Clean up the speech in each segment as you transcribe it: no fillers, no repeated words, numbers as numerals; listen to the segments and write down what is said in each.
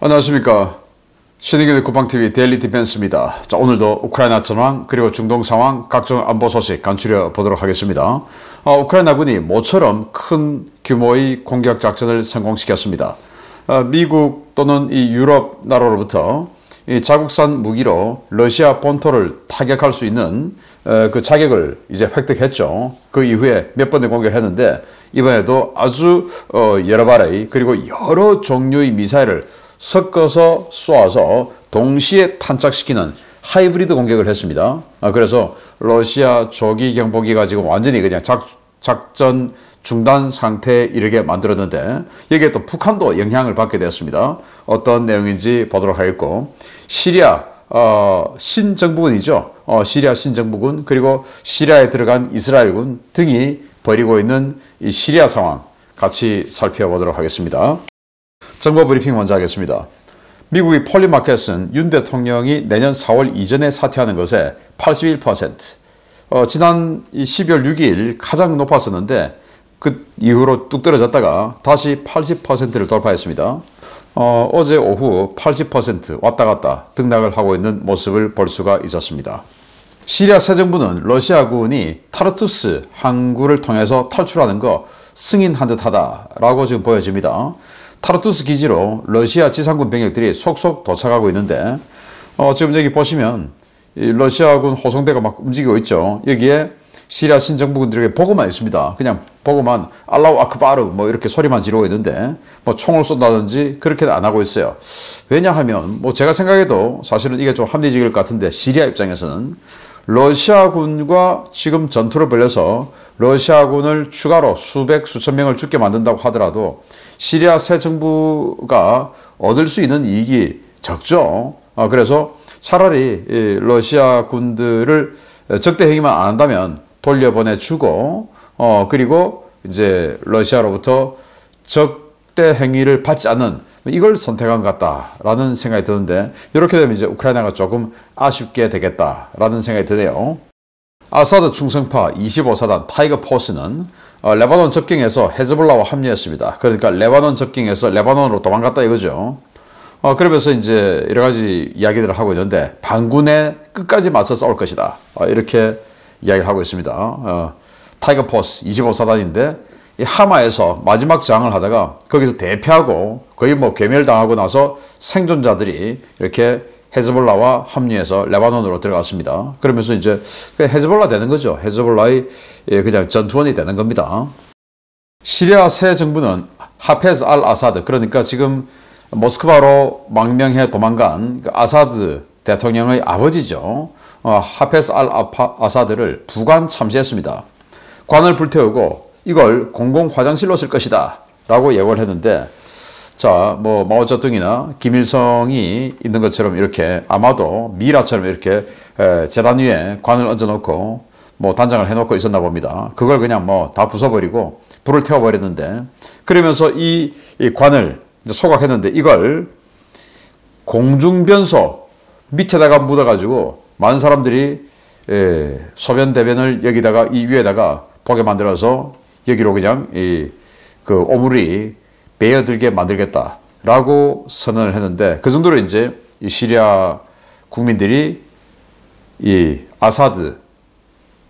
안녕하십니까. 신의균의 국방TV 데일리 디펜스입니다. 자, 오늘도 우크라이나 전황 그리고 중동 상황 각종 안보 소식 간추려 보도록 하겠습니다. 우크라이나군이 모처럼 큰 규모의 공격 작전을 성공시켰습니다. 미국 또는 이 유럽 나라로부터 이 자국산 무기로 러시아 본토를 타격할 수 있는 그 자격을 이제 획득했죠. 그 이후에 몇 번의 공격을 했는데 이번에도 아주 여러 발의 그리고 여러 종류의 미사일을 섞어서 쏘아서 동시에 탄착시키는 하이브리드 공격을 했습니다. 그래서 러시아 조기 경보기가 지금 완전히 그냥 작전 중단 상태에 이르게 만들었는데 여기에 또 북한도 영향을 받게 되었습니다. 어떤 내용인지 보도록 하겠고, 시리아 신정부군이죠. 시리아 신정부군 그리고 시리아에 들어간 이스라엘군 등이 벌이고 있는 이 시리아 상황 같이 살펴보도록 하겠습니다. 정보 브리핑 먼저 하겠습니다. 미국의 폴리마켓은 윤 대통령이 내년 4월 이전에 사퇴하는 것에 81%, 지난 12월 6일 가장 높았었는데 그 이후로 뚝 떨어졌다가 다시 80%를 돌파했습니다. 어제 오후 80% 왔다 갔다 등락을 하고 있는 모습을 볼 수가 있었습니다. 시리아 새 정부는 러시아군이 타르투스 항구를 통해서 탈출하는 거 승인한 듯하다라고 지금 보여집니다. 타르투스 기지로 러시아 지상군 병력들이 속속 도착하고 있는데 지금 여기 보시면 이 러시아군 호송대가 막 움직이고 있죠. 여기에 시리아 신정부군들에게 보고만 있습니다. 그냥 보고만 알라우 아크바르 뭐 이렇게 소리만 지르고 있는데 뭐 총을 쏜다든지 그렇게는 안 하고 있어요. 왜냐하면 뭐 제가 생각해도 사실은 이게 좀 합리적일 것 같은데, 시리아 입장에서는 러시아군과 지금 전투를 벌여서 러시아군을 추가로 수천 명을 죽게 만든다고 하더라도 시리아 새 정부가 얻을 수 있는 이익이 적죠. 그래서 차라리 러시아 군들을 적대 행위만 안 한다면 돌려보내주고 그리고 이제 러시아로부터 적대 행위를 받지 않는 이걸 선택한 것 같다라는 생각이 드는데, 이렇게 되면 이제 우크라이나가 조금 아쉽게 되겠다라는 생각이 드네요. 아사드 충성파 25사단 타이거 포스는 레바논 접경에서 헤즈볼라와 합류했습니다. 그러니까 레바논 접경에서 레바논으로 도망갔다 이거죠. 그러면서 이제 여러 가지 이야기들을 하고 있는데, 반군에 끝까지 맞서 싸울 것이다, 이렇게 이야기를 하고 있습니다. 타이거 포스 25사단인데 이 하마에서 마지막 저항을 하다가 거기서 대피하고 거의 뭐 괴멸당하고 나서 생존자들이 이렇게 헤즈볼라와 합류해서 레바논으로 들어갔습니다. 그러면서 이제 헤즈볼라 되는 거죠. 헤즈볼라의 그냥 전투원이 되는 겁니다. 시리아 새 정부는 하페즈 알 아사드, 그러니까 지금 모스크바로 망명해 도망간 그 아사드 대통령의 아버지죠. 하페즈 알 아사드를 부관 참시했습니다. 관을 불태우고 이걸 공공 화장실로 쓸 것이다 라고 예고를 했는데, 자, 뭐 마오쩌둥이나 김일성이 있는 것처럼 이렇게 아마도 미라처럼 이렇게 재단 위에 관을 얹어놓고 뭐 단장을 해놓고 있었나 봅니다. 그걸 그냥 뭐 다 부숴버리고 불을 태워버렸는데, 그러면서 이 관을 이제 소각했는데 이걸 공중변소 밑에다가 묻어가지고 많은 사람들이 소변 대변을 여기다가 이 위에다가 보게 만들어서 여기로 그냥 그 오물이 베어들게 만들겠다라고 선언을 했는데, 그 정도로 이제 이 시리아 국민들이 이 아사드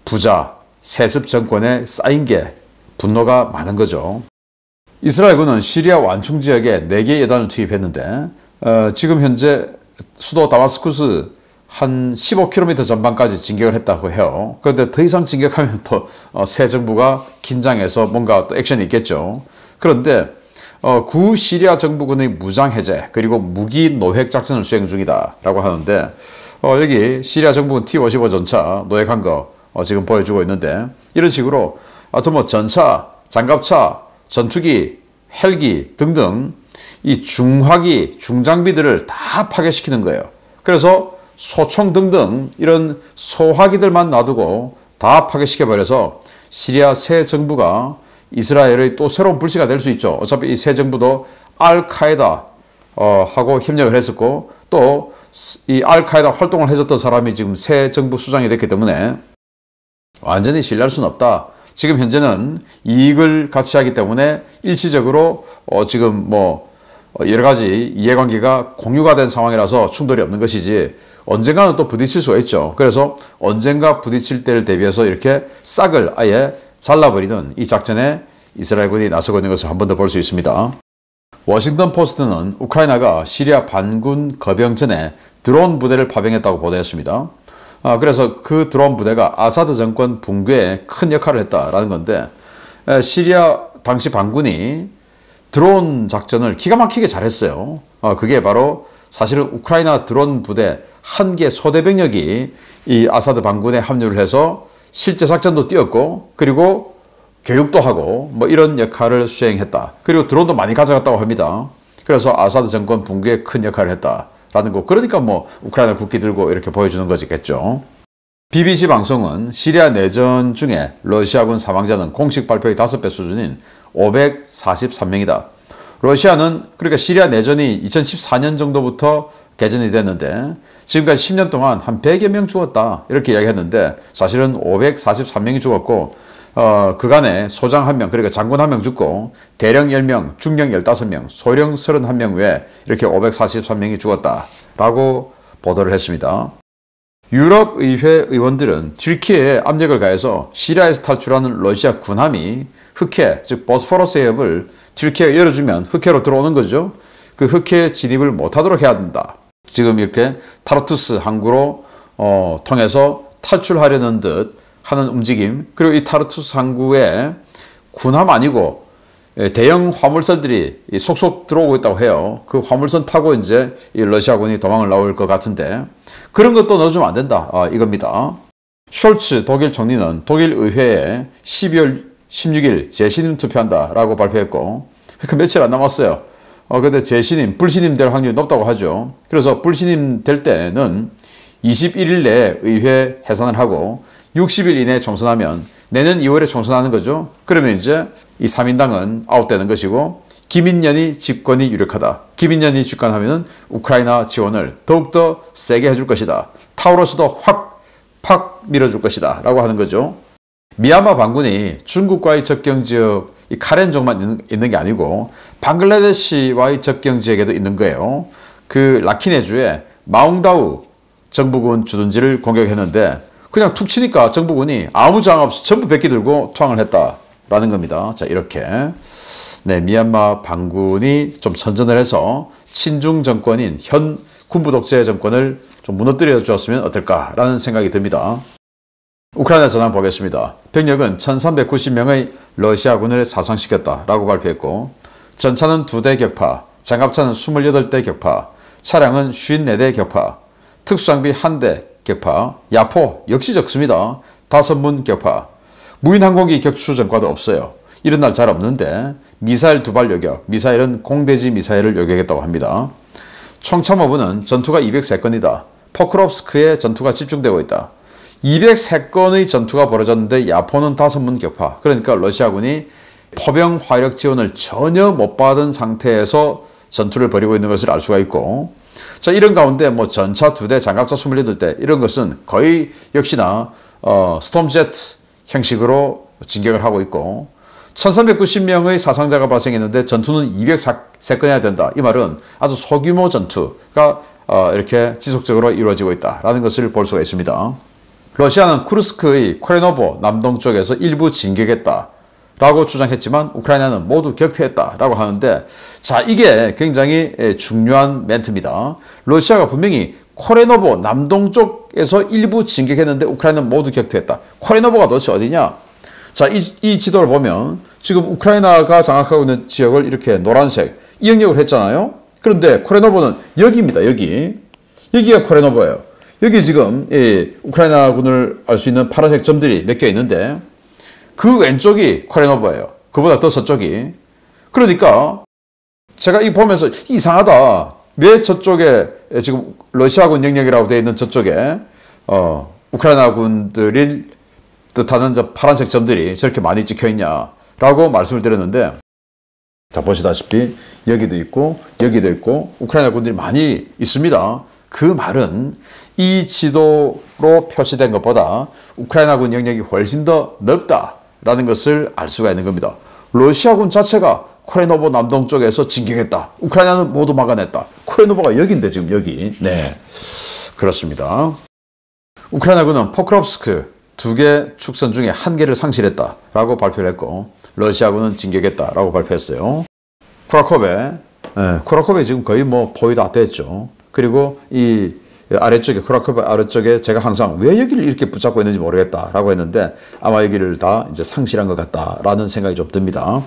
부자 세습 정권에 쌓인 게 분노가 많은 거죠. 이스라엘군은 시리아 완충 지역에 4개의 여단을 투입했는데 지금 현재 수도 다마스쿠스 한 15km 전방까지 진격을 했다고 해요. 그런데 더 이상 진격하면 또 새 정부가 긴장해서 뭔가 또 액션이 있겠죠. 그런데 구 시리아 정부군의 무장 해제 그리고 무기 노획 작전을 수행 중이다 라고 하는데, 여기 시리아 정부군 T-55 전차 노획한 거 지금 보여주고 있는데, 이런 식으로 하여튼 뭐 전차, 장갑차, 전투기, 헬기 등등 이 중화기, 중장비들을 다 파괴시키는 거예요. 그래서 소총 등등 이런 소화기들만 놔두고 다 파괴시켜버려서 시리아 새 정부가 이스라엘의 또 새로운 불씨가 될 수 있죠. 어차피 이 새 정부도 알카에다 하고 협력을 했었고, 또 이 알카에다 활동을 해줬던 사람이 지금 새 정부 수장이 됐기 때문에 완전히 신뢰할 수는 없다. 지금 현재는 이익을 같이 하기 때문에 일시적으로 지금 뭐 여러 가지 이해관계가 공유가 된 상황이라서 충돌이 없는 것이지 언젠가는 또 부딪힐 수가 있죠. 그래서 언젠가 부딪힐 때를 대비해서 이렇게 싹을 아예 잘라버리는 이 작전에 이스라엘군이 나서고 있는 것을 한 번 더 볼 수 있습니다. 워싱턴 포스트는 우크라이나가 시리아 반군 거병전에 드론 부대를 파병했다고 보도했습니다. 그래서 그 드론 부대가 아사드 정권 붕괴에 큰 역할을 했다라는 건데 시리아 당시 반군이 드론 작전을 기가 막히게 잘했어요. 그게 바로 사실은 우크라이나 드론 부대 한 개 소대병력이 이 아사드 반군에 합류를 해서 실제 작전도 뛰었고 그리고 교육도 하고 뭐 이런 역할을 수행했다. 그리고 드론도 많이 가져갔다고 합니다. 그래서 아사드 정권 붕괴에 큰 역할을 했다라는 거. 그러니까 뭐 우크라이나 국기 들고 이렇게 보여주는 거겠죠. BBC 방송은 시리아 내전 중에 러시아군 사망자는 공식 발표의 5배 수준인 543명이다. 러시아는 그러니까 시리아 내전이 2014년 정도부터 개전이 됐는데 지금까지 10년 동안 한 100여 명 죽었다 이렇게 이야기했는데 사실은 543명이 죽었고 그간에 소장 1명 그러니까 장군 1명 죽고 대령 10명, 중령 15명, 소령 31명 외에 이렇게 543명이 죽었다라고 보도를 했습니다. 유럽의회 의원들은 튀르키예에 압력을 가해서 시리아에서 탈출하는 러시아 군함이 흑해, 즉 보스포러스 해협을 튀르키예가 열어주면 흑해로 들어오는 거죠. 그 흑해 진입을 못하도록 해야 된다. 지금 이렇게 타르투스 항구로 통해서 탈출하려는 듯 하는 움직임. 그리고 이 타르투스 항구에 군함 아니고 대형 화물선들이 속속 들어오고 있다고 해요. 그 화물선 타고 이제 이 러시아군이 도망을 나올 것 같은데 그런 것도 넣어주면 안 된다. 이겁니다. 숄츠 독일 총리는 독일 의회에 12월 16일 재신임 투표한다라고 발표했고 그러니까 며칠 안 남았어요. 근데 재신임, 불신임 될 확률이 높다고 하죠. 그래서 불신임 될 때는 21일 내에 의회 해산을 하고 60일 이내에 총선하면 내년 2월에 총선하는 거죠. 그러면 이제 이 3인당은 아웃되는 것이고 김인연이 집권이 유력하다. 김인연이 집권하면 우크라이나 지원을 더욱더 세게 해줄 것이다. 타우로스도 팍 밀어줄 것이다 라고 하는 거죠. 미얀마 반군이 중국과의 접경지역 이 카렌족만 있는 게 아니고 방글라데시와의 접경지역에도 있는 거예요. 그 라키네주에 마웅다우 정부군 주둔지를 공격했는데 그냥 툭 치니까 정부군이 아무 저항 없이 전부 백기 들고 투항을 했다라는 겁니다. 자, 이렇게 미얀마 반군이 좀 선전을 해서 친중 정권인 현 군부 독재 정권을 좀 무너뜨려 주었으면 어떨까라는 생각이 듭니다. 우크라이나 전황 보겠습니다. 병력은 1390명의 러시아군을 사상시켰다라고 발표했고 전차는 2대 격파, 장갑차는 28대 격파, 차량은 54대 격파, 특수장비 1대 격파, 야포 역시 적습니다. 5문 격파, 무인항공기 격추 전과도 없어요. 이런 날 잘 없는데 미사일 2발 요격, 미사일은 공대지 미사일을 요격했다고 합니다. 총 참호부는 전투가 203건이다. 포크롭스크에 전투가 집중되고 있다. 203건의 전투가 벌어졌는데 야포는 5문 격파. 그러니까 러시아군이 포병 화력 지원을 전혀 못 받은 상태에서 전투를 벌이고 있는 것을 알 수가 있고 자 이런 가운데 뭐 전차 2대, 장갑차 28대 이런 것은 거의 역시나 스톰제트 형식으로 진격을 하고 있고 1390명의 사상자가 발생했는데 전투는 203건 해야 된다. 이 말은 아주 소규모 전투가 이렇게 지속적으로 이루어지고 있다라는 것을 볼 수가 있습니다. 러시아는 쿠르스크의 코레노보 남동쪽에서 일부 진격했다라고 주장했지만 우크라이나는 모두 격퇴했다라고 하는데 자 이게 굉장히 중요한 멘트입니다. 러시아가 분명히 코레노보 남동쪽에서 일부 진격했는데 우크라이나는 모두 격퇴했다. 코레노보가 도대체 어디냐? 자, 이 지도를 보면 지금 우크라이나가 장악하고 있는 지역을 이렇게 노란색 이 영역을 했잖아요. 그런데 코레노보는 여기입니다. 여기가 코레노보예요. 여기 지금 우크라이나군을 알 수 있는 파란색 점들이 몇 개 있는데 그 왼쪽이 코레노보예요. 그보다 더 서쪽이. 그러니까 제가 이 보면서 이상하다. 왜 저쪽에 지금 러시아군 영역이라고 되어 있는 저쪽에 우크라이나군들이 뜻하는 저 파란색 점들이 저렇게 많이 찍혀 있냐라고 말씀을 드렸는데 자 보시다시피 여기도 있고 우크라이나 군들이 많이 있습니다. 그 말은 이 지도로 표시된 것보다 우크라이나군 영역이 훨씬 더 넓다라는 것을 알 수가 있는 겁니다. 러시아군 자체가 코레노보 남동쪽에서 진격했다. 우크라이나는 모두 막아냈다. 코레노보가 여기인데 지금 여기. 네, 그렇습니다. 우크라이나군은 포크롭스크 2개 축선 중에 1개를 상실했다라고 발표를 했고 러시아군은 진격했다라고 발표했어요. 쿠라코베 지금 거의 뭐 포위 다 됐죠. 그리고 이 아래쪽에 쿠라코베 아래쪽에 제가 항상 왜 여기를 이렇게 붙잡고 있는지 모르겠다라고 했는데 아마 여기를 다 이제 상실한 것 같다라는 생각이 좀 듭니다.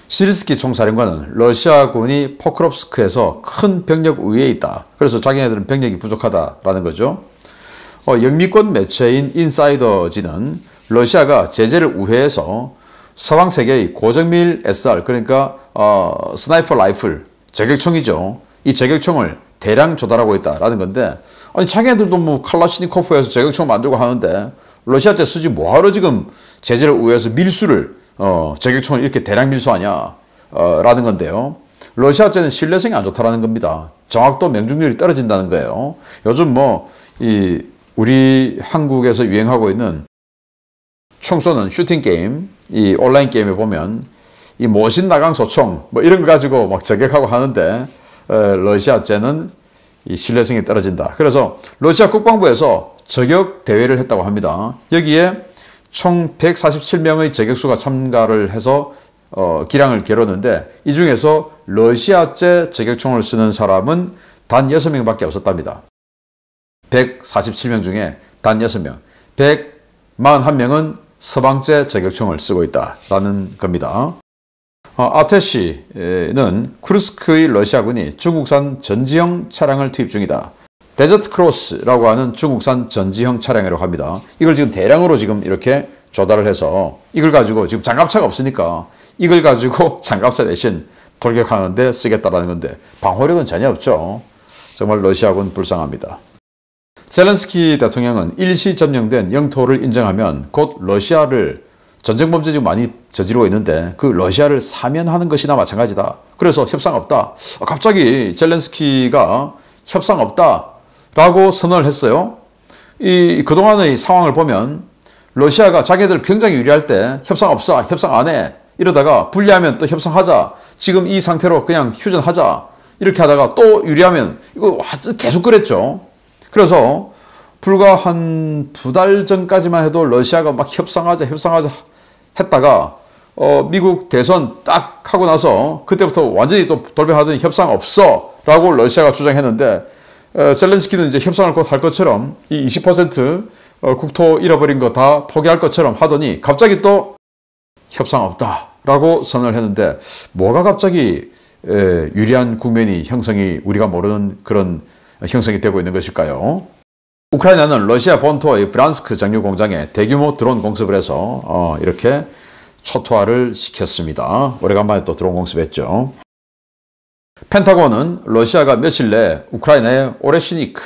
시르스키 총사령관은 러시아군이 포크롭스크에서 큰 병력 우위에 있다. 그래서 자기네들은 병력이 부족하다라는 거죠. 영미권 매체인 인사이더지는 러시아가 제재를 우회해서 서방 세계의 고정밀 SR 그러니까 스나이퍼 라이플 저격총이죠. 이 저격총을 대량 조달하고 있다라는 건데 아니 자기네들도 뭐 칼라시니코프에서 저격총 만들고 하는데 러시아제 쓰지 뭐하러 지금 제재를 우회해서 밀수를 저격총을 이렇게 대량 밀수하냐 라는 건데요. 러시아제는 신뢰성이 안 좋다라는 겁니다. 정확도 명중률이 떨어진다는 거예요. 요즘 뭐 우리 한국에서 유행하고 있는 총 쏘는 슈팅 게임, 이 온라인 게임에 보면 이 모신 나강 소총 뭐 이런 거 가지고 막 저격하고 하는데 러시아제는 이 신뢰성이 떨어진다. 그래서 러시아 국방부에서 저격 대회를 했다고 합니다. 여기에 총 147명의 저격수가 참가를 해서 기량을 겨뤘는데 이 중에서 러시아제 저격총을 쓰는 사람은 단 6명밖에 없었답니다. 147명 중에 단 6명, 141명은 서방제 저격총을 쓰고 있다라는 겁니다. 아테시는 쿠르스크의 러시아군이 중국산 전지형 차량을 투입 중이다. 데저트 크로스라고 하는 중국산 전지형 차량이라고 합니다. 이걸 지금 대량으로 지금 이렇게 조달을 해서 이걸 가지고 지금 장갑차가 없으니까 이걸 가지고 장갑차 대신 돌격하는데 쓰겠다라는 건데 방호력은 전혀 없죠. 정말 러시아군 불쌍합니다. 젤렌스키 대통령은 일시 점령된 영토를 인정하면 곧 러시아를 전쟁 범죄 지금 많이 저지르고 있는데 그 러시아를 사면하는 것이나 마찬가지다. 그래서 협상 없다. 갑자기 젤렌스키가 협상 없다라고 선언을 했어요. 그동안의 상황을 보면 러시아가 자기들 굉장히 유리할 때 협상 없어, 협상 안 해. 이러다가 불리하면 또 협상하자. 지금 이 상태로 그냥 휴전하자. 이렇게 하다가 또 유리하면 이거 계속 그랬죠. 그래서 불과 한 2달 전까지만 해도 러시아가 막 협상하자 했다가 미국 대선 딱 하고 나서 그때부터 완전히 또 돌변하더니 협상 없어 라고 러시아가 주장했는데 젤렌스키는 이제 협상을 곧 할 것처럼 이 20% 국토 잃어버린 거 다 포기할 것처럼 하더니 갑자기 또 협상 없다 라고 선언을 했는데 뭐가 갑자기 유리한 국면이 형성이 우리가 모르는 그런 형성이 되고 있는 것일까요? 우크라이나는 러시아 본토의 브란스크 정유 공장에 대규모 드론 공습을 해서 이렇게 초토화를 시켰습니다. 오래간만에 또 드론 공습했죠. 펜타곤은 러시아가 며칠 내에 우크라이나의 오레시니크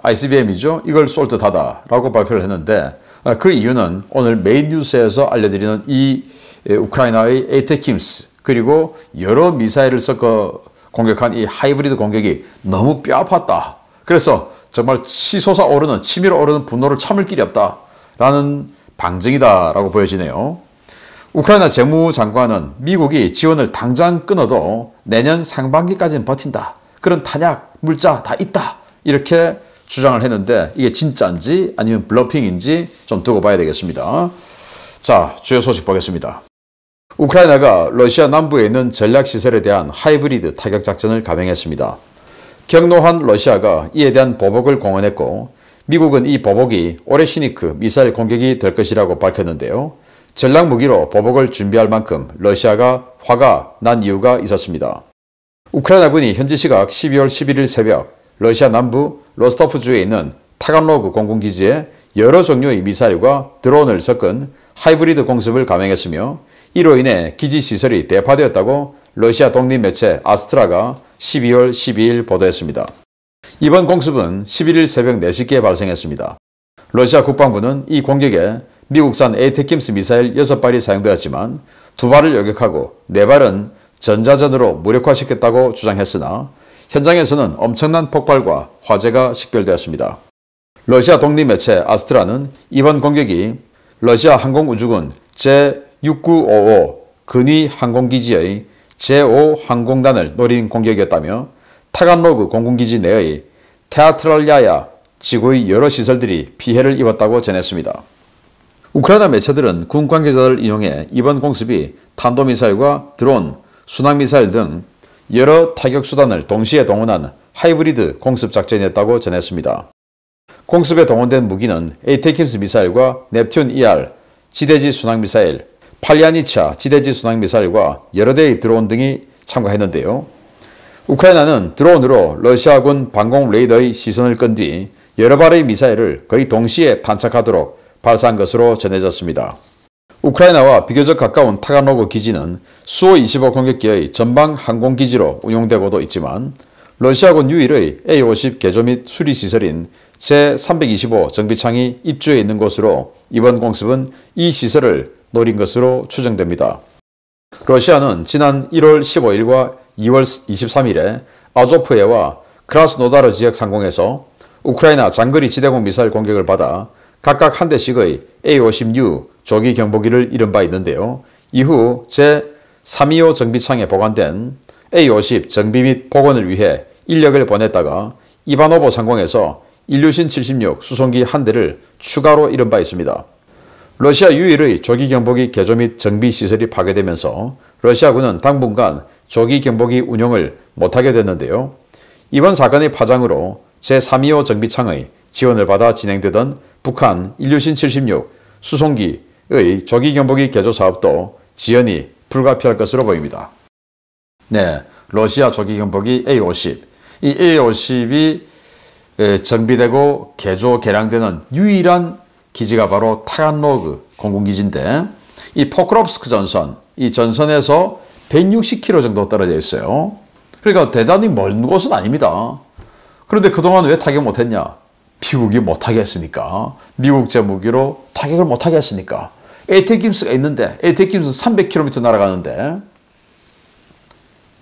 ICBM이죠. 이걸 쏠 듯하다라고 발표를 했는데 그 이유는 오늘 메인 뉴스에서 알려드리는 이 우크라이나의 에이테킴스 그리고 여러 미사일을 섞어 공격한 이 하이브리드 공격이 너무 뼈아팠다. 그래서 정말 치솟아 오르는 치밀어 오르는 분노를 참을 길이 없다라는 방증이다라고 보여지네요. 우크라이나 재무장관은 미국이 지원을 당장 끊어도 내년 상반기까지는 버틴다. 그런 탄약, 물자 다 있다. 이렇게 주장을 했는데 이게 진짜인지 아니면 블러핑인지 좀 두고 봐야 되겠습니다. 자, 주요 소식 보겠습니다. 우크라이나가 러시아 남부에 있는 전략시설에 대한 하이브리드 타격 작전을 감행했습니다. 격노한 러시아가 이에 대한 보복을 공언했고 미국은 이 보복이 오레시니크 미사일 공격이 될 것이라고 밝혔는데요. 전략무기로 보복을 준비할 만큼 러시아가 화가 난 이유가 있었습니다. 우크라이나군이 현지 시각 12월 11일 새벽 러시아 남부 로스토프주에 있는 타간로그 공군기지에 여러 종류의 미사일과 드론을 섞은 하이브리드 공습을 감행했으며 이로 인해 기지 시설이 대파되었다고 러시아 독립 매체 아스트라가 12월 12일 보도했습니다. 이번 공습은 11일 새벽 4시께 발생했습니다. 러시아 국방부는 이 공격에 미국산 에이테킴스 미사일 6발이 사용되었지만 2발을 요격하고 4발은 전자전으로 무력화시켰다고 주장했으나 현장에서는 엄청난 폭발과 화재가 식별되었습니다. 러시아 독립 매체 아스트라는 이번 공격이 러시아 항공우주군 제6955 근위 항공기지의 제5 항공단을 노린 공격이었다며 타간로그 공군기지 내의 테아트랄야야 지구의 여러 시설들이 피해를 입었다고 전했습니다. 우크라이나 매체들은 군 관계자들을 인용해 이번 공습이 탄도미사일과 드론, 순항미사일 등 여러 타격수단을 동시에 동원한 하이브리드 공습 작전이었다고 전했습니다. 공습에 동원된 무기는 에이테킴스 미사일과 넵튠 ER 지대지 순항미사일, 팔리아니차 지대지 순항미사일과 여러 대의 드론 등이 참가했는데요. 우크라이나는 드론으로 러시아군 방공 레이더의 시선을 끈 뒤 여러 발의 미사일을 거의 동시에 탄착하도록 발사한 것으로 전해졌습니다. 우크라이나와 비교적 가까운 타간로그 기지는 수호-25 공격기의 전방 항공기지로 운용되고도 있지만 러시아군 유일의 A-50 개조 및 수리시설인 제-325 정비창이 입주해 있는 곳으로 이번 공습은 이 시설을 노린 것으로 추정됩니다. 러시아는 지난 1월 15일과 2월 23일에 아조프해와 크라스노다르 지역 상공에서 우크라이나 장거리 지대공 미사일 공격을 받아 각각 한 대씩의 A-50U 조기 경보기를 잃은 바 있는데요. 이후 제-325 정비창에 보관된 A-50 정비 및 복원을 위해 인력을 보냈다가 이바노보 상공에서 일류신 76 수송기 한 대를 추가로 잃은 바 있습니다. 러시아 유일의 조기 경보기 개조 및 정비 시설이 파괴되면서 러시아군은 당분간 조기 경보기 운용을 못하게 됐는데요. 이번 사건의 파장으로 제325 정비창의 지원을 받아 진행되던 북한 일류신 76 수송기의 조기 경보기 개조 사업도 지연이 불가피할 것으로 보입니다. 네, 러시아 조기 경보기 A-50. 이 A-50이 정비되고 개조 개량되는 유일한 기지가 바로 타간로그 공군기지인데 이 포크롭스크 전선, 이 전선에서 160km 정도 떨어져 있어요. 그러니까 대단히 먼 곳은 아닙니다. 그런데 그동안 왜 타격 못했냐? 미국이 못하게 했으니까. 미국제 무기로 타격을 못하게 했으니까. 에이테킴스가 있는데 에이테킴스는 300km 날아가는데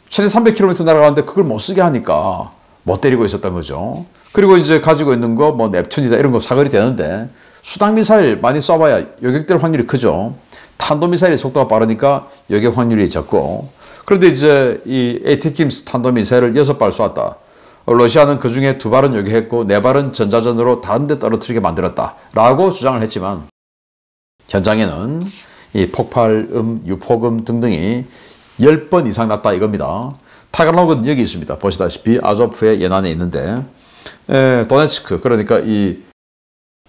최대 300km 날아가는데 그걸 못 쓰게 하니까 못 때리고 있었던 거죠. 그리고 이제 가지고 있는 거 뭐 넵튠이다 이런 거 사거리 되는데 수당미사일 많이 쏴봐야 요격될 확률이 크죠. 탄도미사일의 속도가 빠르니까 요격 확률이 적고. 그런데 이제 이 에이테킴스 탄도미사일을 6발 쐈다. 러시아는 그 중에 2발은 요격했고 4발은 전자전으로 다른 데 떨어뜨리게 만들었다 라고 주장을 했지만 현장에는 이 폭발음, 유폭음 등등이 10번 이상 났다 이겁니다. 타간로그는 여기 있습니다. 보시다시피 아조프의 연안에 있는데 도네츠크 그러니까 이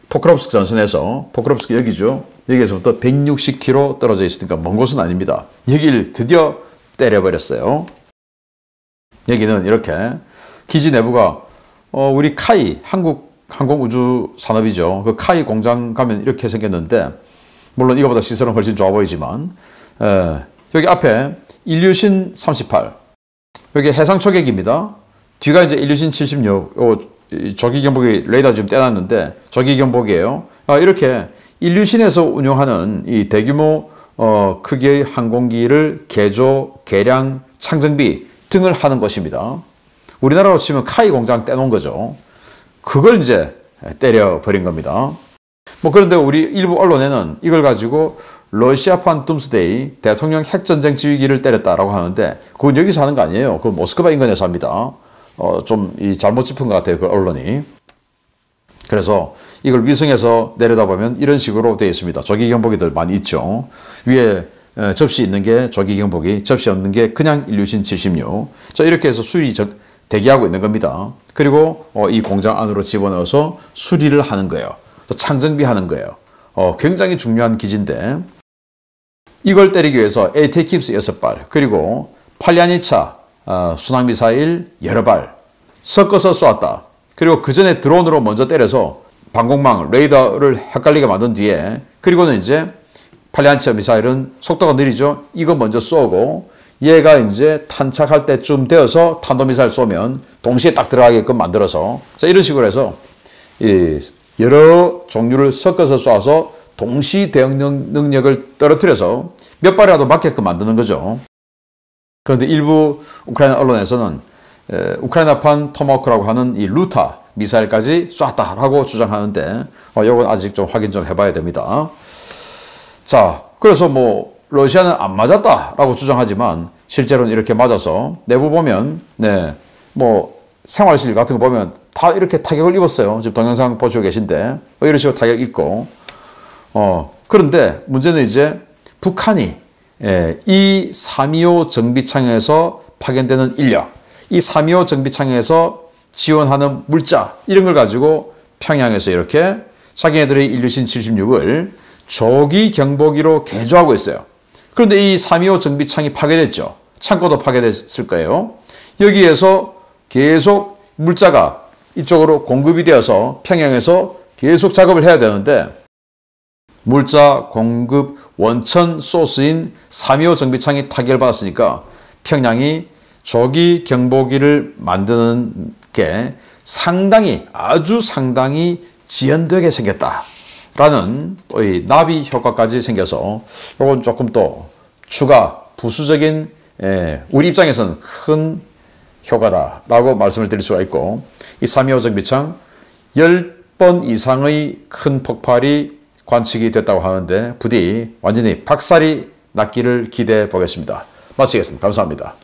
포크롭스크 전선에서 포크롭스크 여기죠. 여기에서부터 160km 떨어져 있으니까 먼 곳은 아닙니다. 여기를 드디어 때려버렸어요. 여기는 이렇게 기지 내부가 우리 카이 한국 항공우주산업이죠. 그 카이 공장 가면 이렇게 생겼는데 물론 이거보다 시설은 훨씬 좋아 보이지만 여기 앞에 일류신 38 여기 해상 초계기입니다. 뒤가 이제 일류신 76 조기 경보기 레이더 지금 떼놨는데 조기 경보기예요. 이렇게 일류신에서 운용하는 이 대규모 크기의 항공기를 개조, 개량, 창정비 등을 하는 것입니다. 우리나라로 치면 카이 공장 떼놓은 거죠. 그걸 이제 때려버린 겁니다. 뭐 그런데 우리 일부 언론에는 이걸 가지고 러시아판 둠스데이 대통령 핵전쟁 지휘기를 때렸다라고 하는데 그건 여기서 하는 거 아니에요. 그건 모스크바 인근에서 합니다. 좀 잘못 짚은 것 같아요. 그 언론이. 그래서 이걸 위성에서 내려다보면 이런 식으로 되어 있습니다. 조기 경보기들 많이 있죠. 위에 접시 있는 게 조기 경보기, 접시 없는 게 그냥 일류신 76. 자, 이렇게 해서 수리 대기하고 있는 겁니다. 그리고 이 공장 안으로 집어넣어서 수리를 하는 거예요. 창정비하는 거예요. 굉장히 중요한 기지인데 이걸 때리기 위해서 에이테킴스 6발 그리고 팔리아니차 순항미사일 여러 발 섞어서 쏘았다. 그리고 그 전에 드론으로 먼저 때려서 방공망, 레이더를 헷갈리게 만든 뒤에 그리고는 이제 팔리아니차 미사일은 속도가 느리죠. 이거 먼저 쏘고 얘가 이제 탄착할 때쯤 되어서 탄도미사일 쏘면 동시에 딱 들어가게끔 만들어서 자 이런 식으로 해서 여러 종류를 섞어서 쏴서 동시 대응 능력을 떨어뜨려서 몇 발이라도 맞게끔 만드는 거죠. 그런데 일부 우크라이나 언론에서는 우크라이나판 토마호크라고 하는 이 루타 미사일까지 쐈다라고 주장하는데 이건 아직 좀 확인 좀 해봐야 됩니다. 자, 그래서 뭐 러시아는 안 맞았다라고 주장하지만 실제로는 이렇게 맞아서 내부 보면 뭐 생활실 같은 거 보면 다 이렇게 타격을 입었어요. 지금 동영상 보시고 계신데 이런 식으로 타격 입고 그런데 문제는 이제 북한이 이 3.25 정비창에서 파견되는 인력, 이 3.25 정비창에서 지원하는 물자 이런 걸 가지고 평양에서 이렇게 자기네들의 인류신 76을 조기 경보기로 개조하고 있어요. 그런데 이 3.25 정비창이 파괴됐죠. 창고도 파괴됐을 거예요. 여기에서 계속 물자가 이쪽으로 공급이 되어서 평양에서 계속 작업을 해야 되는데 물자 공급 원천 소스인 3.25 정비창이 타격을 받았으니까 평양이 조기 경보기를 만드는 게 아주 상당히 지연되게 생겼다라는 이 나비 효과까지 생겨서 이건 조금 또 추가 부수적인 우리 입장에서는 큰 효과다라고 말씀을 드릴 수가 있고 이 3.25 정비창 10번 이상의 큰 폭발이 관측이 됐다고 하는데 부디 완전히 박살이 났기를 기대해 보겠습니다. 마치겠습니다. 감사합니다.